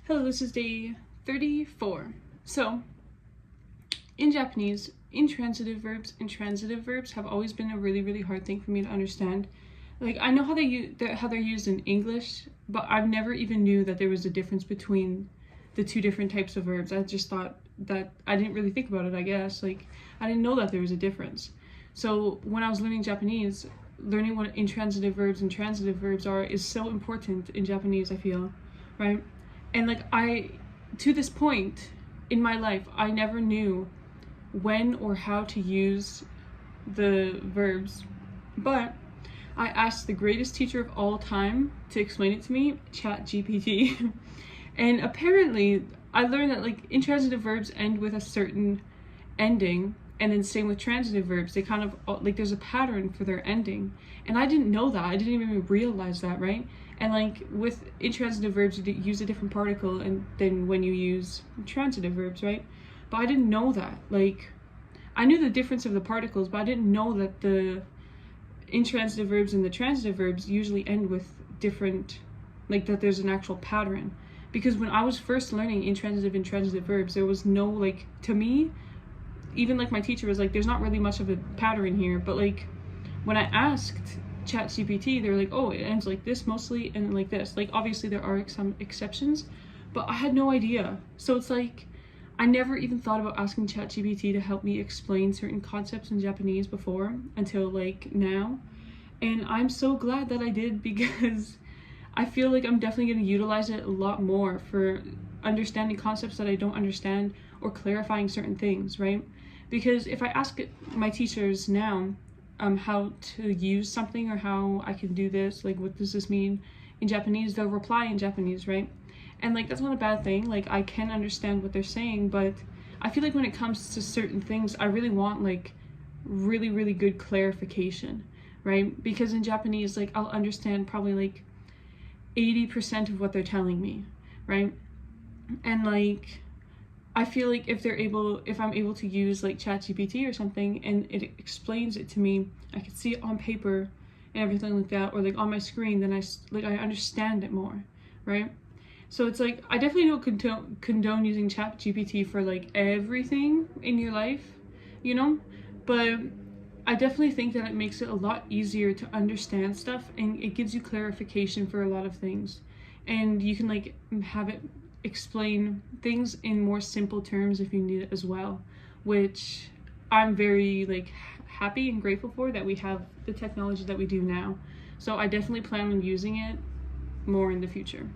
Hello, this is day 34. So, in Japanese, intransitive verbs and transitive verbs have always been a really hard thing for me to understand. Like, I know how they're used in English, but I've never even knew that there was a difference between the two different types of verbs. I just thought that I didn't really think about it, I guess. Like, I didn't know that there was a difference. So, when I was learning Japanese, learning what intransitive verbs and transitive verbs are is so important in Japanese, I feel, right? And like to this point in my life, I never knew when or how to use the verbs, but I asked the greatest teacher of all time to explain it to me, ChatGPT. And apparently I learned that like intransitive verbs end with a certain ending, and then same with transitive verbs. They kind of like there's a pattern for their ending, and I didn't know that. I didn't even realize that, right? And like with intransitive verbs, you use a different particle and than when you use transitive verbs, right? But I didn't know that. Like, I knew the difference of the particles, but I didn't know that the intransitive verbs and the transitive verbs usually end with different, like that there's an actual pattern. Because when I was first learning intransitive and transitive verbs, there was no, like, to me, even like my teacher was like, there's not really much of a pattern here. But like when I asked ChatGPT, they were like, oh, it ends like this mostly and like this. Like, obviously there are some exceptions, but I had no idea. So it's like I never even thought about asking ChatGPT to help me explain certain concepts in Japanese before until like now. And I'm so glad that I did, because I feel like I'm definitely going to utilize it a lot more for understanding concepts that I don't understand or clarifying certain things, right? Because if I ask my teachers now how to use something or how I can do this, like what does this mean in Japanese, they'll reply in Japanese, right? And like that's not a bad thing. Like, I can understand what they're saying, but I feel like when it comes to certain things, I really want like really good clarification, right? Because in Japanese, like I'll understand probably like 80% of what they're telling me, right? And like I feel like if I'm able to use like ChatGPT or something and it explains it to me, I can see it on paper and everything like that, or like on my screen, then I understand it more, right? So it's like I definitely don't condone using ChatGPT for like everything in your life, you know, but I definitely think that it makes it a lot easier to understand stuff, and it gives you clarification for a lot of things, and you can like have it explain things in more simple terms if you need it as well, which I'm very like happy and grateful for that we have the technology that we do now. So I definitely plan on using it more in the future.